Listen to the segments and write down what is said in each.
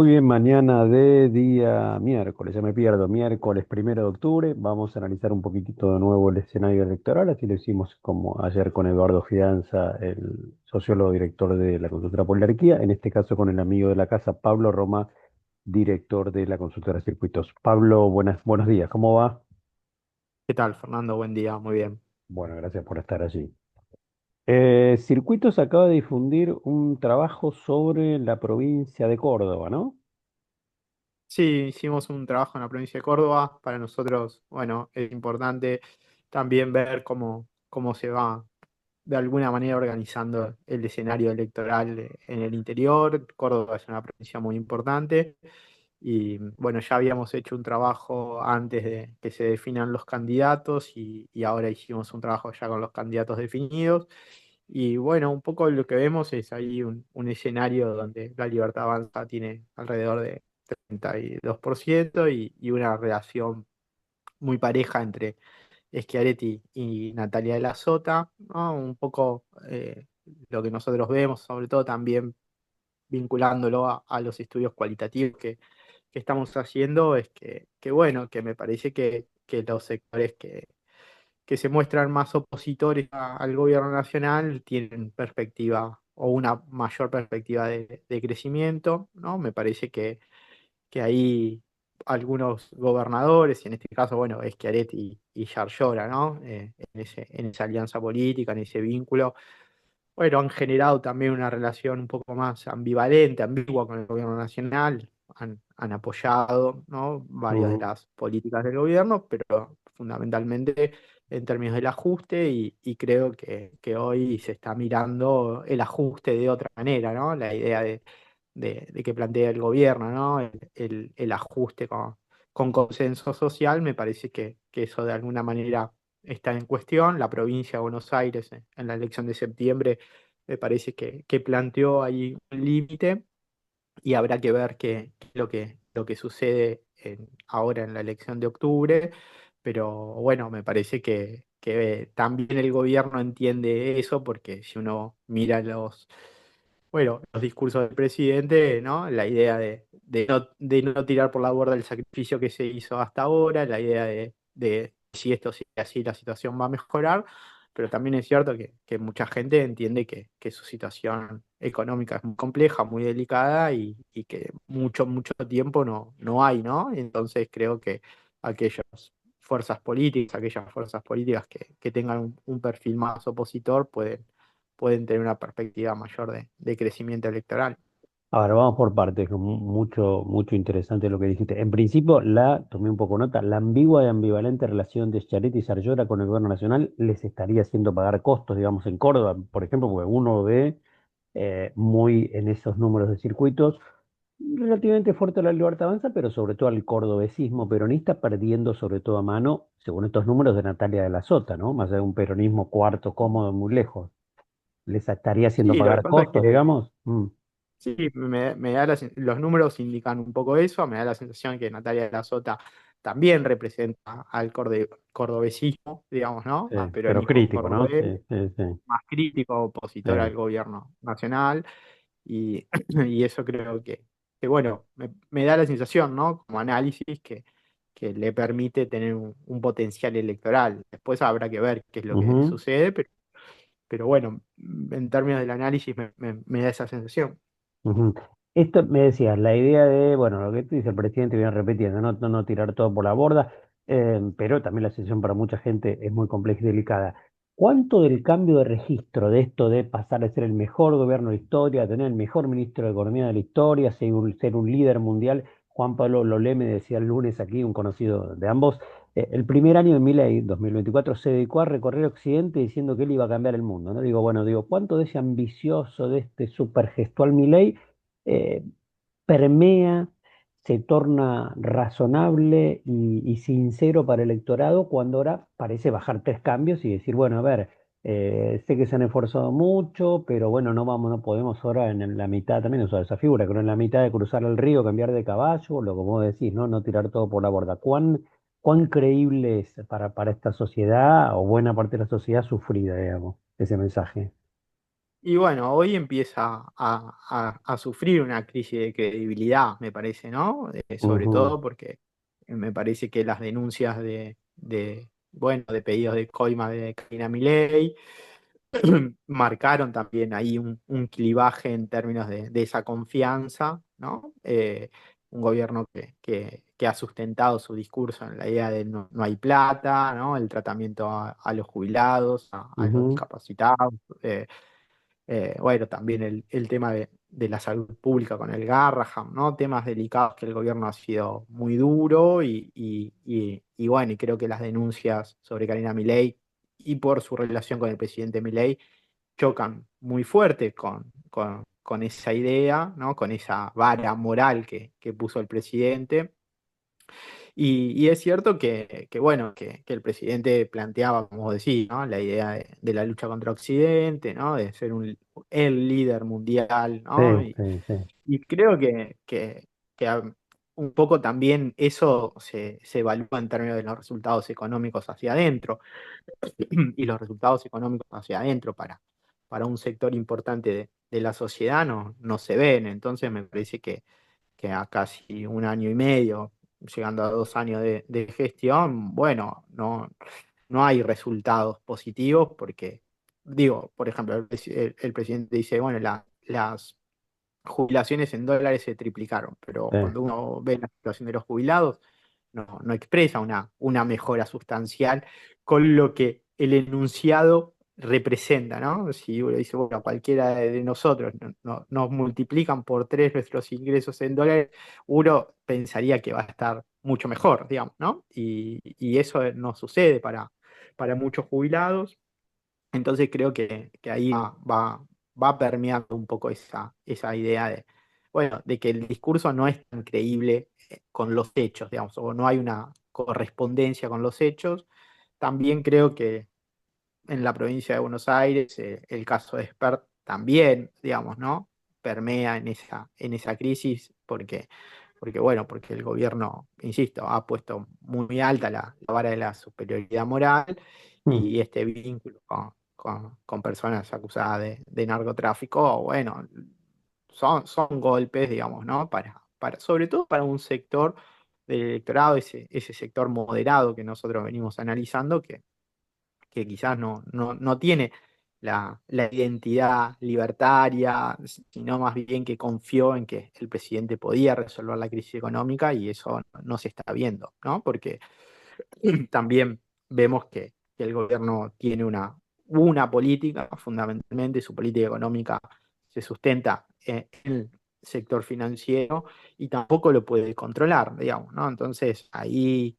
Muy bien, mañana de día miércoles, ya me pierdo, miércoles 1 de octubre, vamos a analizar un poquitito de nuevo el escenario electoral, así lo hicimos como ayer con Eduardo Fidanza, el sociólogo director de la consultora Poliarquía, en este caso con el amigo de la casa, Pablo Roma, director de la consultora Circuitos. Pablo, buenos días, ¿cómo va? ¿Qué tal, Fernando? Buen día, muy bien. Bueno, gracias por estar allí. Circuitos acaba de difundir un trabajo sobre la provincia de Córdoba, ¿no? Sí, hicimos un trabajo en la provincia de Córdoba. Para nosotros, bueno, es importante también ver cómo se va de alguna manera organizando el escenario electoral en el interior. Córdoba es una provincia muy importante y bueno, ya habíamos hecho un trabajo antes de que se definan los candidatos y ahora hicimos un trabajo ya con los candidatos definidos. Y bueno, un poco lo que vemos es ahí un escenario donde la Libertad Avanza tiene alrededor de 32% y una relación muy pareja entre Schiaretti y Natalia de la Sota, ¿no? Un poco lo que nosotros vemos, sobre todo también vinculándolo a los estudios cualitativos que estamos haciendo, es bueno, que me parece que los sectores que se muestran más opositores al gobierno nacional tienen perspectiva o una mayor perspectiva de crecimiento, ¿no? Me parece que ahí algunos gobernadores, y en este caso, bueno, Schiaretti y Yarlora, ¿no? En esa alianza política, en ese vínculo, bueno, han generado también una relación un poco más ambivalente, ambigua con el gobierno nacional, han apoyado, ¿no? Varias de Ujú. las políticas del gobierno, pero fundamentalmente en términos del ajuste y creo que hoy se está mirando el ajuste de otra manera, ¿no? La idea de que plantea el gobierno, ¿no? El ajuste con consenso social, me parece que eso de alguna manera está en cuestión. La provincia de Buenos Aires en la elección de septiembre me parece que planteó ahí un límite y habrá que ver qué es lo que sucede ahora en la elección de octubre, pero bueno, me parece que también el gobierno entiende eso porque si uno mira los discursos del presidente, ¿no? La idea de no tirar por la borda el sacrificio que se hizo hasta ahora, la idea de si esto sigue así, la situación va a mejorar, pero también es cierto que mucha gente entiende que su situación económica es muy compleja, muy delicada y que mucho tiempo no hay, ¿no? Entonces creo que aquellas aquellas fuerzas políticas que tengan un perfil más opositor pueden tener una perspectiva mayor de crecimiento electoral. Ahora vamos por partes, que mucho interesante lo que dijiste. En principio, tomé un poco nota, la ambigua y ambivalente relación de Schiaretti y Sarllora con el gobierno nacional les estaría haciendo pagar costos, digamos, en Córdoba, por ejemplo, porque uno ve muy en esos números de circuitos relativamente fuerte la Libertad Avanza, pero sobre todo al cordobesismo peronista, perdiendo sobre todo a mano, según estos números, de Natalia de la Sota, ¿no? Más allá de un peronismo cuarto cómodo, muy lejos. ¿Les estaría haciendo Sí, lo que pagar pasa es costos, que digamos? sí, me da los números indican un poco eso, me da la sensación que Natalia de la Sota también representa al cordobesismo, digamos, ¿no? Sí, Al pero peronismo crítico, ¿no? Sí, cordobés, sí, sí. más crítico, opositor al gobierno nacional, y, y eso creo que bueno, me da la sensación, ¿no? Como análisis que le permite tener un potencial electoral. Después habrá que ver qué es lo que Ujú, sucede, pero bueno, en términos del análisis me da esa sensación. ujú. Esto me decías, la idea de, bueno, lo que tú dices, el presidente viene repitiendo, no tirar todo por la borda, pero también la situación para mucha gente es muy compleja y delicada. ¿Cuánto del cambio de registro de esto de pasar a ser el mejor gobierno de la historia, tener el mejor ministro de Economía de la historia, ser un líder mundial? Juan Pablo Lolé me decía el lunes aquí, un conocido de ambos, el primer año de Milei, 2024, se dedicó a recorrer Occidente diciendo que él iba a cambiar el mundo, ¿no? Digo, bueno, ¿cuánto de ese ambicioso, de este supergestual Milei eh, permea, se torna razonable y sincero para el electorado cuando ahora parece bajar 3 cambios y decir, bueno, a ver, sé que se han esforzado mucho, pero bueno, no podemos ahora en la mitad también usar esa figura, pero en la mitad de cruzar el río, cambiar de caballo, lo como vos decís, no tirar todo por la borda. ¿Cuán creíble es para esta sociedad o buena parte de la sociedad sufrida, digamos, ese mensaje? Y bueno, hoy empieza a sufrir una crisis de credibilidad, me parece, ¿no? Sobre Ujú, todo porque me parece que las denuncias bueno, de pedidos de coima de Karina Milei marcaron también ahí un clivaje en términos de esa confianza, ¿no? Un gobierno que ha sustentado su discurso en la idea de no hay plata, ¿no? El tratamiento a los jubilados, a los ujú, discapacitados. Bueno, también el tema de la salud pública con el Garraham, ¿no? Temas delicados que el gobierno ha sido muy duro y bueno, y creo que las denuncias sobre Karina Milei y por su relación con el presidente Milei chocan muy fuerte con esa idea, ¿no? Con esa vara moral que puso el presidente. Y es cierto bueno, que el presidente planteaba, como vos decís, ¿no? La idea de la lucha contra Occidente, ¿no? De ser el líder mundial, sí, ¿no? sí, sí. Y creo un poco también eso se evalúa en términos de los resultados económicos hacia adentro y los resultados económicos hacia adentro para un sector importante de la sociedad no se ven. Entonces me parece que a casi un año y medio, llegando a 2 años de gestión, bueno, no hay resultados positivos porque, digo, por ejemplo, el presidente dice, bueno, las jubilaciones en dólares se triplicaron, pero Sí. cuando uno ve la situación de los jubilados, no expresa una mejora sustancial con lo que el enunciado representa, ¿no? Si uno dice, bueno, cualquiera de nosotros nos multiplican por tres nuestros ingresos en dólares, uno pensaría que va a estar mucho mejor, digamos, ¿no? Y eso no sucede para muchos jubilados. Entonces creo que ahí va permeando un poco esa idea bueno, de que el discurso no es tan creíble con los hechos, digamos, o no hay una correspondencia con los hechos. También creo que en la provincia de Buenos Aires el caso de Spert también, digamos, ¿no? Permea en esa crisis bueno, porque el gobierno, insisto, ha puesto muy alta la vara de la superioridad moral Mm, y este vínculo con personas acusadas de narcotráfico, bueno, son golpes, digamos, ¿no? Sobre todo para un sector del electorado, ese sector moderado que nosotros venimos analizando, que quizás no tiene la identidad libertaria, sino más bien que confió en que el presidente podía resolver la crisis económica y eso no se está viendo, ¿no? Porque también vemos que el gobierno tiene una política, fundamentalmente su política económica se sustenta en el sector financiero y tampoco lo puede controlar, digamos, ¿no? Entonces ahí,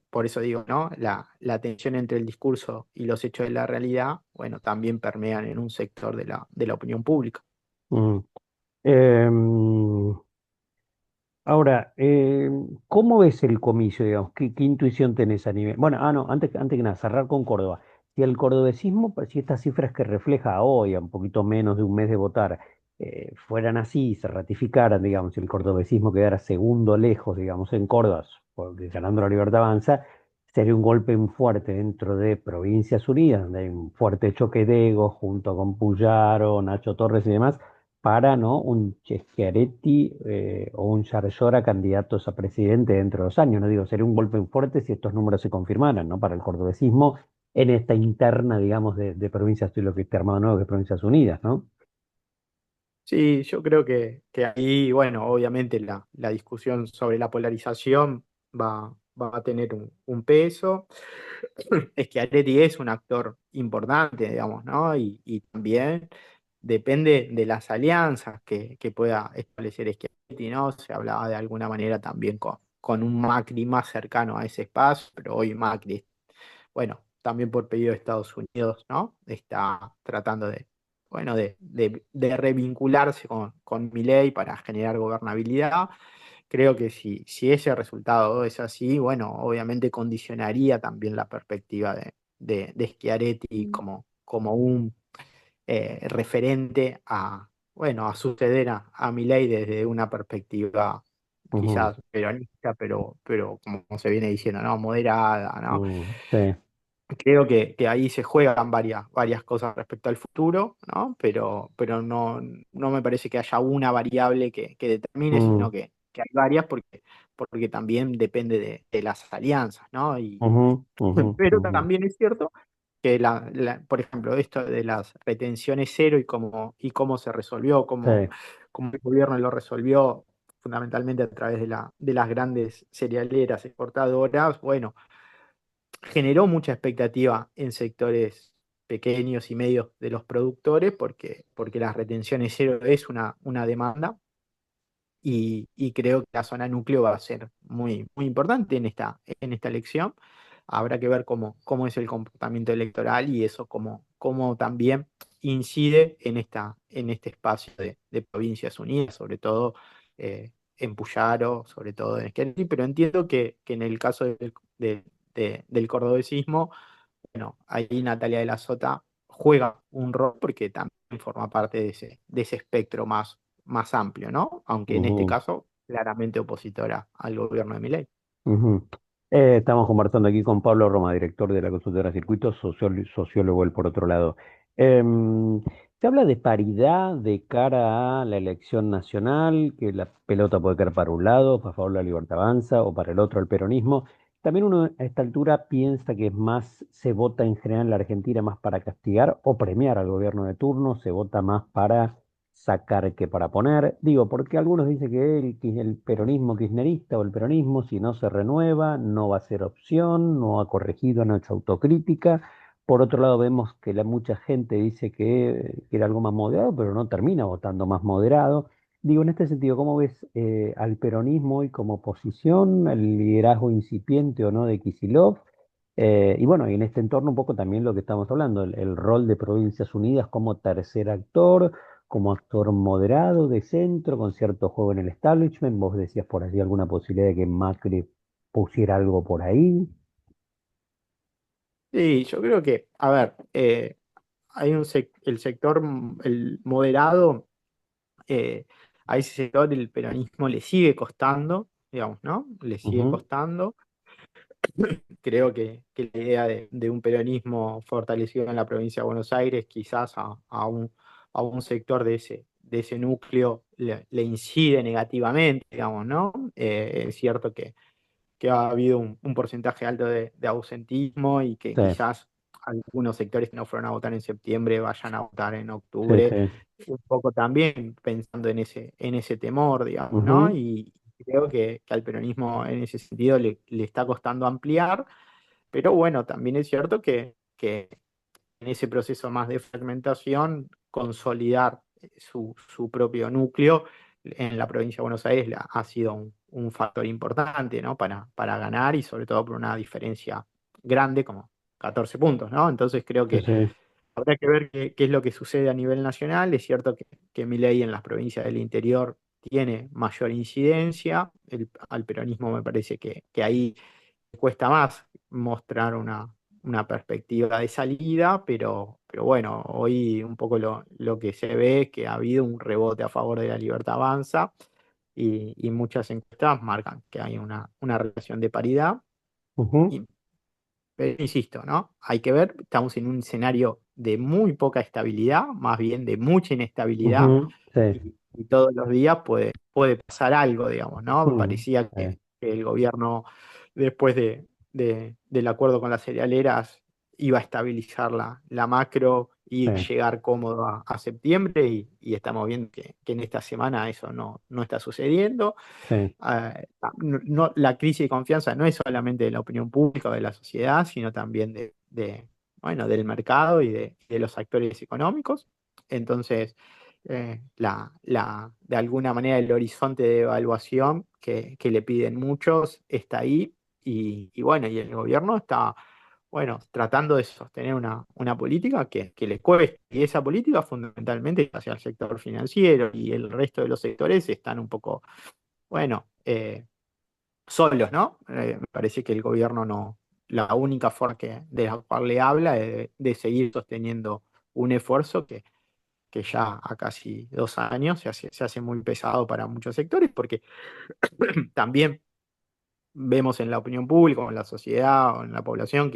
por eso digo, ¿no? La tensión entre el discurso y los hechos de la realidad, bueno, también permean en un sector de la opinión pública. mm. Em, Ahora, ¿cómo ves el comicio, digamos? ¿Qué intuición tenés a nivel? Bueno, no, antes que nada, cerrar con Córdoba. Si el cordobesismo, pues, si estas cifras que refleja hoy, a un poquito menos de un mes de votar, fueran así y se ratificaran, digamos, si el cordobesismo quedara segundo lejos, digamos, en Córdoba, porque ganando la Libertad Avanza, sería un golpe muy fuerte dentro de Provincias Unidas, donde hay un fuerte choque de egos junto con Puyaro, Nacho Torres y demás para ¿no? un Schiaretti o un Yarlora candidatos a presidente dentro de 2 años. No digo, sería un golpe muy fuerte si estos números se confirmaran, ¿no? Para el cordobesismo en esta interna, digamos, de provincias, estoy lo que está armado nuevo, que es Provincias Unidas, ¿no? Sí, yo creo que ahí, bueno, obviamente la discusión sobre la polarización va a tener un peso. Es que Atleti es un actor importante, digamos, ¿no? Y también depende de las alianzas que pueda establecer Schiaretti, ¿no? Se hablaba de alguna manera también con un Macri más cercano a ese espacio, pero hoy Macri, bueno, también por pedido de Estados Unidos, ¿no? Está tratando bueno, de revincularse con Milei para generar gobernabilidad. Creo que si ese resultado es así, bueno, obviamente condicionaría también la perspectiva de Schiaretti como un referente bueno, a suceder a Milei desde una perspectiva Ujú, quizás peronista, pero como se viene diciendo, ¿no? Moderada, ¿no? sí. Creo que ahí se juegan varias cosas respecto al futuro, ¿no? Pero no me parece que haya una variable que determine, sino Mm, que hay varias porque también depende de las alianzas, ¿no? ujú, ujú, Pero ujú. también es cierto que por ejemplo, esto de las retenciones cero y cómo se resolvió, Sí. cómo el gobierno lo resolvió fundamentalmente a través de las grandes cerealeras exportadoras, bueno, generó mucha expectativa en sectores pequeños y medios de los productores porque las retenciones cero es una demanda y creo que la zona núcleo va a ser muy importante en esta elección. Habrá que ver cómo es el comportamiento electoral y eso cómo también incide en este espacio de Provincias Unidas, sobre todo en Puyaro, sobre todo en Esquelí, pero entiendo que en el caso del cordobesismo, bueno, ahí Natalia de la Sota juega un rol porque también forma parte de ese espectro más amplio, ¿no? Aunque en este Ujú. caso, claramente opositora al gobierno de Milei. Ujú. Estamos conversando aquí con Pablo Roma, director de la consultora Circuitos, sociólogo él por otro lado. Em, Se habla de paridad de cara a la elección nacional, que la pelota puede caer para un lado, a favor de la Libertad Avanza, o para el otro, el peronismo. También uno a esta altura piensa que es más, se vota en general en la Argentina más para castigar o premiar al gobierno de turno, se vota más para sacar que para poner. Digo, porque algunos dicen que el peronismo kirchnerista o el peronismo, si no se renueva, no va a ser opción, no ha corregido, no ha hecho autocrítica. Por otro lado, vemos que mucha gente dice que quiere algo más moderado, pero no termina votando más moderado. Digo, en este sentido, ¿cómo ves al peronismo hoy como oposición, el liderazgo incipiente o no de Kicillof? Y bueno, y en este entorno un poco también lo que estamos hablando, el rol de Provincias Unidas como tercer actor, como actor moderado de centro, con cierto juego en el establishment. Vos decías por allí alguna posibilidad de que Macri pusiera algo por ahí. Sí, yo creo que, a ver, hay el sector, el moderado, eh, a ese sector el peronismo le sigue costando, digamos, ¿no? Le sigue Ujú, costando. Creo que la idea de un peronismo fortalecido en la provincia de Buenos Aires, quizás a un sector de ese núcleo le incide negativamente, digamos, ¿no? Es cierto que ha habido un porcentaje alto de ausentismo y que sí, quizás algunos sectores que no fueron a votar en septiembre vayan a votar en sí, octubre, sí. un poco también pensando en ese temor, digamos, ¿no? Ujú, Y creo que al peronismo en ese sentido le está costando ampliar, pero bueno, también es cierto que en ese proceso más de fragmentación, consolidar su propio núcleo en la provincia de Buenos Aires ha sido un factor importante, ¿no? Para ganar y sobre todo por una diferencia grande como 14 puntos, ¿no? Entonces creo sí, que sí. habrá que ver qué es lo que sucede a nivel nacional. Es cierto que Milei en las provincias del interior tiene mayor incidencia. Al peronismo me parece que ahí cuesta más mostrar una perspectiva de salida, pero bueno, hoy un poco lo que se ve es que ha habido un rebote a favor de la Libertad Avanza y muchas encuestas marcan que hay una relación de paridad. Ujú, Y, pero insisto, ¿no? Hay que ver, estamos en un escenario de muy poca estabilidad, más bien de mucha inestabilidad, ujú, sí, y todos los días puede pasar algo, digamos, ¿no? mm, Parecía sí, que el gobierno, después del acuerdo con las cerealeras, iba a estabilizar la macro y sí, llegar cómodo a septiembre, y estamos viendo que en esta semana eso no está sucediendo. sí, La crisis de confianza no es solamente de la opinión pública o de la sociedad, sino también bueno, del mercado y de los actores económicos. Entonces, de alguna manera el horizonte de evaluación que le piden muchos está ahí y bueno, y el gobierno está, bueno, tratando de sostener una política que le cueste. Y esa política fundamentalmente es hacia el sector financiero y el resto de los sectores están un poco, bueno, solos, ¿no? Me parece que el gobierno no, la única forma de la cual le habla es de seguir sosteniendo un esfuerzo que ya a casi 2 años se hace muy pesado para muchos sectores, porque también vemos en la opinión pública, o en la sociedad, o en la población,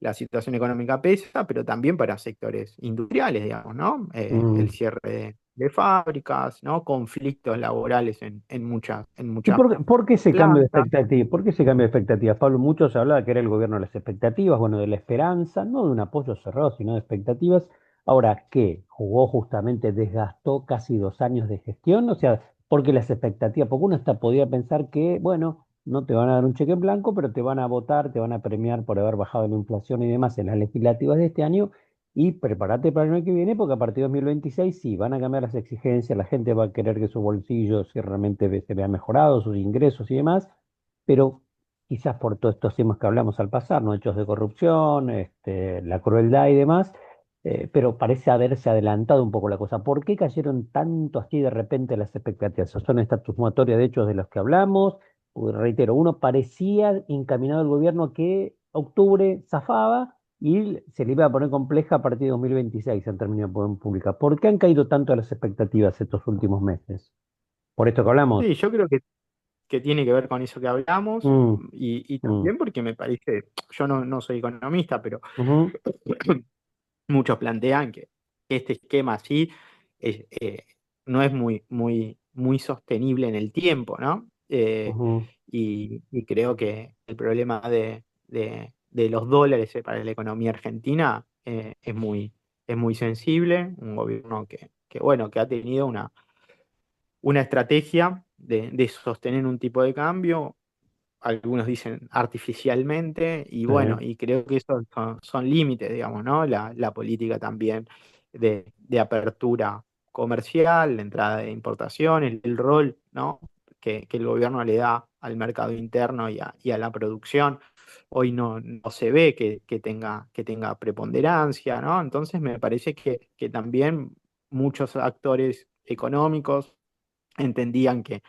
la situación económica pesa, pero también para sectores industriales, digamos, ¿no? El Mm. cierre de fábricas, ¿no? Conflictos laborales en ¿Y muchas por qué ese cambio de plantas. expectativa? ¿Por qué ese cambio de expectativas? Pablo, mucho se hablaba que era el gobierno de las expectativas, bueno, de la esperanza, no de un apoyo cerrado, sino de expectativas. Ahora, ¿qué? ¿Jugó justamente, desgastó casi 2 años de gestión? O sea, porque las expectativas, porque uno hasta podía pensar que, bueno, no te van a dar un cheque en blanco, pero te van a votar, te van a premiar por haber bajado la inflación y demás en las legislativas de este año. Y prepárate para el año que viene, porque a partir de 2026 sí, van a cambiar las exigencias, la gente va a querer que su bolsillo sí realmente se vea mejorado, sus ingresos y demás, pero quizás por todos estos temas que hablamos al pasar, ¿no? Hechos de corrupción, la crueldad y demás, pero parece haberse adelantado un poco la cosa. ¿Por qué cayeron tanto así de repente las expectativas? ¿Son estatus sumatoria de hechos de los que hablamos? Reitero, uno parecía encaminado al gobierno a que octubre zafaba y se le iba a poner compleja a partir de 2026 en términos de poder pública. ¿Por qué han caído tanto las expectativas estos últimos meses? ¿Por esto que hablamos? Sí, yo creo que tiene que ver con eso que hablamos Mm, y mm, también porque me parece, yo no soy economista, pero ujú, muchos plantean que este esquema así es, no es muy sostenible en el tiempo, ¿no? ujú, Y creo que el problema de los dólares para la economía argentina es muy sensible, un gobierno bueno, que ha tenido una estrategia de sostener un tipo de cambio, algunos dicen artificialmente, y sí, bueno, y creo que esos son límites, digamos, ¿no? La política también de apertura comercial, la entrada de importaciones, el rol, ¿no? Que el gobierno le da al mercado interno y a la producción. Hoy no se ve que tenga preponderancia, ¿no? Entonces me parece que también muchos actores económicos entendían que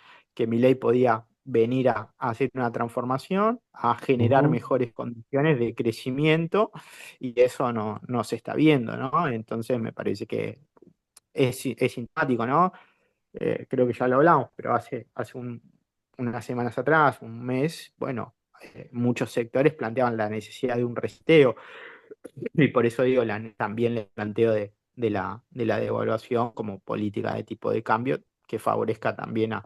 Milei podía venir a hacer una transformación, a generar ujú, mejores condiciones de crecimiento, y eso no se está viendo, ¿no? Entonces me parece que es simpático, ¿no? Creo que ya lo hablamos, pero hace unas semanas atrás, un mes, bueno, muchos sectores planteaban la necesidad de un reseteo, y por eso digo, también le planteo de la devaluación como política de tipo de cambio que favorezca también a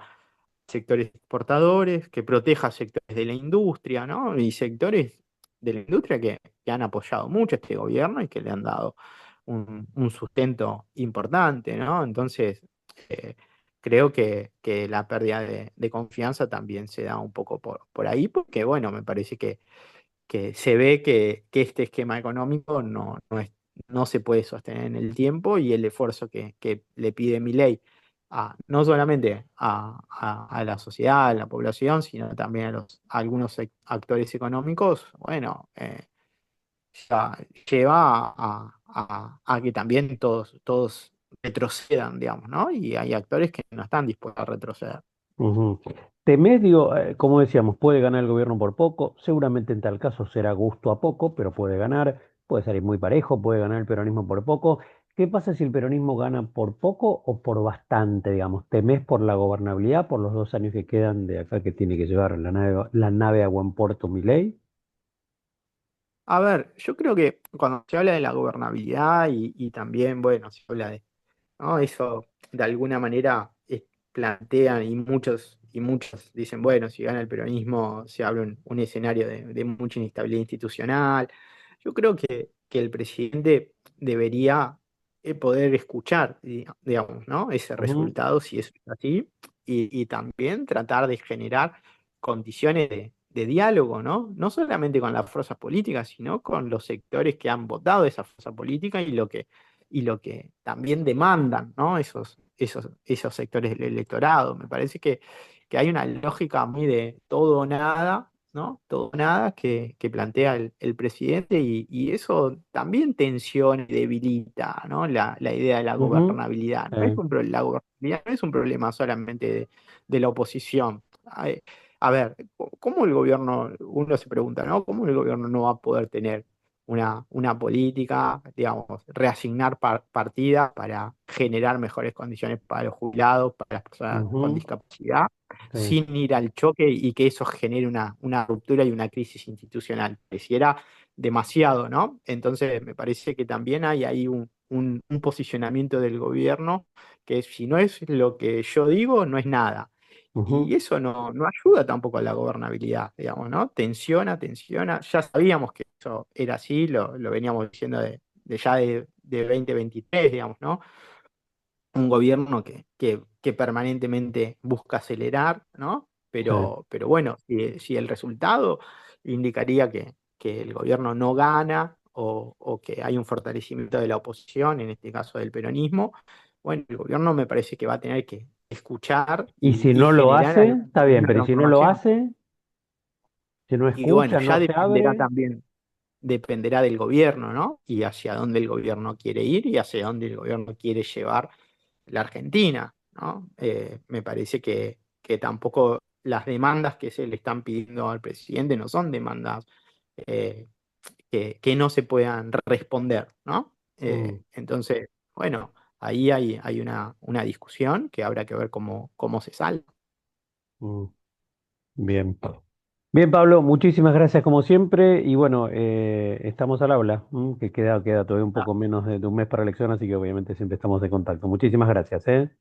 sectores exportadores, que proteja sectores de la industria, ¿no? Y sectores de la industria que han apoyado mucho a este gobierno y que le han dado un sustento importante, ¿no? Entonces, eh, creo que la pérdida de confianza también se da un poco por ahí, porque, bueno, me parece que se ve que este esquema económico no se puede sostener en el tiempo y el esfuerzo que le pide Milei no solamente a la sociedad, a la población, sino también a algunos actores económicos, bueno, ya lleva a que también todos retrocedan, digamos, ¿no? Y hay actores que no están dispuestos a retroceder. ujú. Temés, digo, como decíamos, puede ganar el gobierno por poco, seguramente en tal caso será gusto a poco, pero puede ganar, puede salir muy parejo, puede ganar el peronismo por poco. ¿Qué pasa si el peronismo gana por poco o por bastante, digamos? ¿Temés por la gobernabilidad, por los 2 años que quedan de acá que tiene que llevar la nave a buen puerto Milei? A ver, yo creo que cuando se habla de la gobernabilidad y también, bueno, se habla ¿no? Eso de alguna manera plantean y muchos dicen, bueno, si gana el peronismo se abre un escenario de mucha inestabilidad institucional. Yo creo que el presidente debería poder escuchar, digamos, ¿no? Ese Ujú, resultado, si eso es así, y también tratar de generar condiciones de diálogo, ¿no? No solamente con las fuerzas políticas, sino con los sectores que han votado esa fuerza política y lo que también demandan, ¿no? Esos sectores del electorado. Me parece que hay una lógica muy de todo o nada, ¿no? Todo o nada que plantea el presidente y eso también tensiona y debilita, ¿no? La idea de la ujú, gobernabilidad. eh, La gobernabilidad no es un problema solamente de la oposición. A ver, ¿cómo el gobierno, uno se pregunta, ¿no? ¿Cómo el gobierno no va a poder tener una política, digamos, reasignar partidas para generar mejores condiciones para los jubilados, para las personas con ujú, discapacidad, sí. sin ir al choque y que eso genere una ruptura y una crisis institucional? Pareciera demasiado, ¿no? Entonces me parece que también hay ahí un posicionamiento del gobierno que si no es lo que yo digo, no es nada. Y Ujú. eso no ayuda tampoco a la gobernabilidad, digamos, ¿no? Tensiona, tensiona. Ya sabíamos que eso era así, lo veníamos diciendo de ya de 2023, digamos, ¿no? Un gobierno que permanentemente busca acelerar, ¿no? Sí. Pero bueno, si el resultado indicaría que el gobierno no gana o que hay un fortalecimiento de la oposición, en este caso del peronismo, bueno, el gobierno me parece que va a tener que escuchar Y si y no lo generar hace, está bien, alguna pero ¿y si no lo transformación. hace? Si no Y bueno, escucha, no ya se dependerá abre. también, dependerá del gobierno, ¿no? Y hacia dónde el gobierno quiere ir y hacia dónde el gobierno quiere llevar la Argentina, ¿no? Me parece que tampoco las demandas que se le están pidiendo al presidente no son demandas eh, que no se puedan responder, ¿no? Mm, Entonces, bueno, ahí hay una discusión que habrá que ver cómo se sale. mm. Bien. Bien, Pablo, muchísimas gracias como siempre. Y bueno, estamos al habla, que queda todavía un Ah, poco menos de un mes para elección, así que obviamente siempre estamos en contacto. Muchísimas gracias, ¿eh?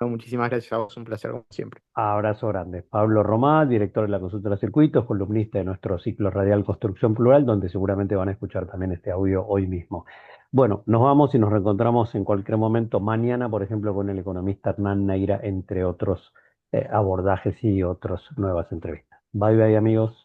muchísimas gracias a vos, un placer como siempre. Abrazo grande. Pablo Romá, director de la consultora Circuitos, columnista de nuestro ciclo radial Construcción Plural, donde seguramente van a escuchar también este audio hoy mismo. Bueno, nos vamos y nos reencontramos en cualquier momento mañana, por ejemplo, con el economista Hernán Neira, entre otros abordajes y otras nuevas entrevistas. Bye bye, amigos.